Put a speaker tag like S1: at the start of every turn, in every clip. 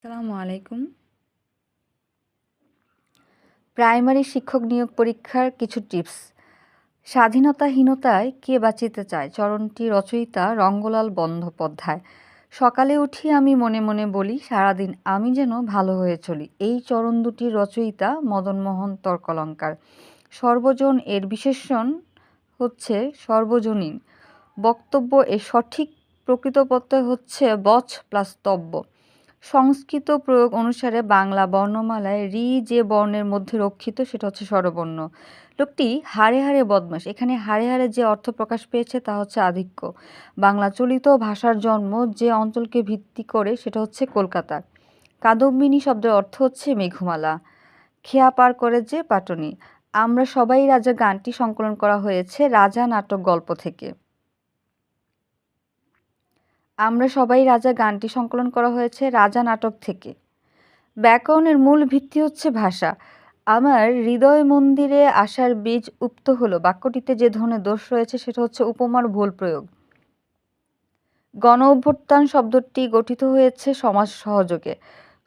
S1: আসসালামু আলাইকুম। প্রাইমারি শিক্ষক নিয়োগ পরীক্ষার কিছু টিপস। স্বাধীনতাহীনতায় কে বাঁচিতে চায়? চরণটি রচয়িতা রঙ্গলাল বন্দ্যোপাধ্যায়। সকালে উঠি আমি মনে মনে বলি, সারাদিন আমি যেন ভালো হয়ে চলি। এই চরণ দুটির রচয়িতা মদনমোহন তর্কলঙ্কার। সর্বজন এর বিশেষণ হচ্ছে সর্বজনীন। বক্তব্য এর সঠিক প্রকৃতপত্তয় হচ্ছে বচ প্লাস তব্য। সংস্কৃত প্রয়োগ অনুসারে বাংলা বর্ণমালায় রি যে বর্ণের মধ্যে রক্ষিত সেটা হচ্ছে স্বরবর্ণ। লোকটি হাড়ে হাড়ে বদমাশ। এখানে হাড়ে হাড়ে যে অর্থ প্রকাশ পেয়েছে তা হচ্ছে আধিক্য। বাংলা চলিত ভাষার জন্ম যে অঞ্চলকে ভিত্তি করে সেটা হচ্ছে কলকাতা। কাদম্বিনী শব্দের অর্থ হচ্ছে মেঘমালা। খেয়া পার করে যে পাটনি। আমরা সবাই রাজা গানটি সংকলন করা হয়েছে রাজা নাটক গল্প থেকে। আমরা সবাই রাজা গানটি সংকলন করা হয়েছে রাজা নাটক থেকে। ব্যাকরণের মূল ভিত্তি হচ্ছে ভাষা। আমার হৃদয় মন্দিরে আসার বীজ উপ্ত হলো। বাক্যটিতে যে ধরনের দোষ রয়েছে সেটা হচ্ছে উপমার ভুল প্রয়োগ। গণ অভ্যুত্থান শব্দটি গঠিত হয়েছে সমাজ সহযোগে।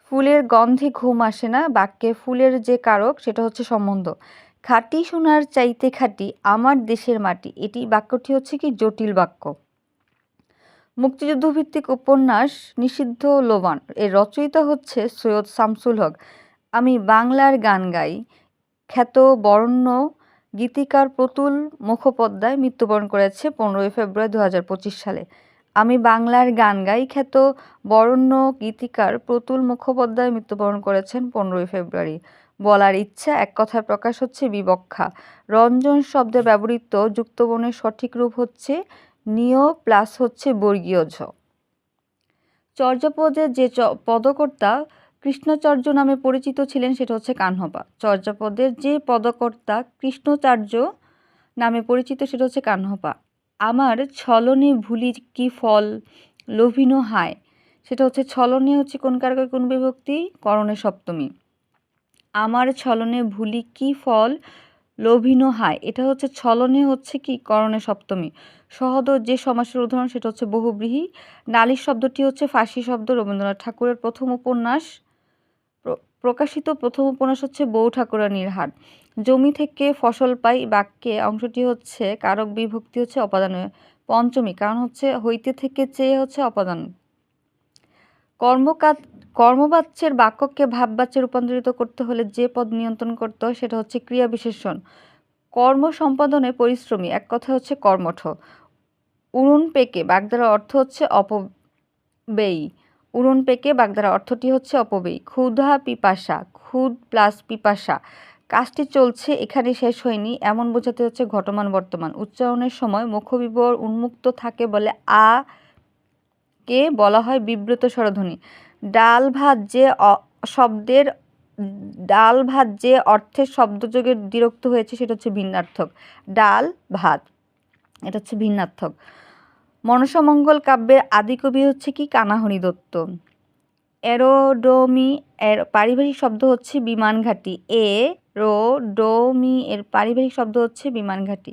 S1: ফুলের গন্ধে ঘুম আসে না। বাক্যে ফুলের যে কারক সেটা হচ্ছে সম্বন্ধ। খাঁটি সোনার চাইতে খাঁটি আমার দেশের মাটি, এটি বাক্যটি হচ্ছে কি জটিল বাক্য। মুক্তিযুদ্ধভিত্তিক উপন্যাস নিষিদ্ধ লোবান এর রচয়িতা হচ্ছে সৈয়দ শামসুল হক। আমি বাংলার গান গাই। খ্যাত বরেণ্য গীতিকার প্রতুল মুখোপাধ্যায় মৃত্যুবরণ করেছে 15 ফেব্রুয়ারি 2025 সালে। আমি বাংলার গান গাই। খ্যাত বরেণ্য গীতিকার প্রতুল মুখোপাধ্যায় মৃত্যুবরণ করেছেন 15 ফেব্রুয়ারি। বলার ইচ্ছা, এক কথায় প্রকাশ হচ্ছে বিবক্ষা। রঞ্জন শব্দে ব্যবহৃত যুক্তবর্ণের সঠিক রূপ হচ্ছে নিয় প্লাস হচ্ছে বর্গীয় ঝ। চর্যাপদের যে পদকর্তা কৃষ্ণাচার্য নামে পরিচিত ছিলেন সেটা হচ্ছে কাহ্নপা। চর্যাপদের যে পদকর্তা কৃষ্ণাচার্য নামে পরিচিত সেটা হচ্ছে কাহ্নপা। আমার ছলনে ভুলি কি ফল লোভিনো হায়, সেটা হচ্ছে ছলনে হচ্ছে কোন কারকে কোন বিভক্তি, করণে সপ্তমী। আমার ছলনে ভুলি কি ফল লোভিনো হায়, এটা হচ্ছে ছলনে হচ্ছে কি করণে সপ্তমী। সহোদর যে সমাসের উদাহরণ সেটা হচ্ছে বহুব্রীহি। নালিশ শব্দটি হচ্ছে ফার্সি শব্দ। রবীন্দ্রনাথ ঠাকুরের প্রথম উপন্যাস প্রকাশিত প্রথম উপন্যাস হচ্ছে বউ ঠাকুরানীর হাট। জমি থেকে ফসল পাই বাক্যে অংশটি হচ্ছে কারক বিভক্তি হচ্ছে অপাদান পঞ্চমী, কারণ হচ্ছে হইতে থেকে চেয়ে হচ্ছে অপাদান। কর্মবাচ্যের বাক্যকে ভাববাচ্যে রূপান্তরিত করতে হলে যে পদ নিয়ন্ত্রণ করতে হয় সেটা হচ্ছে ক্রিয়া বিশেষণ। কর্ম সম্পাদনে পরিশ্রমী, এক কথা হচ্ছে কর্মঠ। উড়ন পেকে বাগধারা অর্থ হচ্ছে অপব্যয়ী। উড়ন পেকে বাগধারা অর্থটি হচ্ছে অপব্যয়ী। ক্ষুধা পিপাসা, ক্ষুধ প্লাস পিপাসা, কাজটি চলছে এখানে শেষ হয়নি এমন বোঝাতে হচ্ছে ঘটমান বর্তমান। উচ্চারণের সময় মুখবিবর উন্মুক্ত থাকে বলে আ কে বলা হয় বিব্রত স্বরধ্বনি। ডাল ভাত যে শব্দের ডাল ভাত যে অর্থের শব্দযোগে দ্বিরুক্ত হয়েছে সেটা হচ্ছে ভিন্নার্থক। ডাল ভাত, এটা হচ্ছে ভিন্নার্থক। মনসামঙ্গল কাব্যের আদিকবি হচ্ছে কি কানাহরি দত্ত। এরোড্রোমি এর পারিভাষিক শব্দ হচ্ছে বিমান ঘাঁটি। এরোড্রোমি এর পারিভাষিক শব্দ হচ্ছে বিমান ঘাঁটি।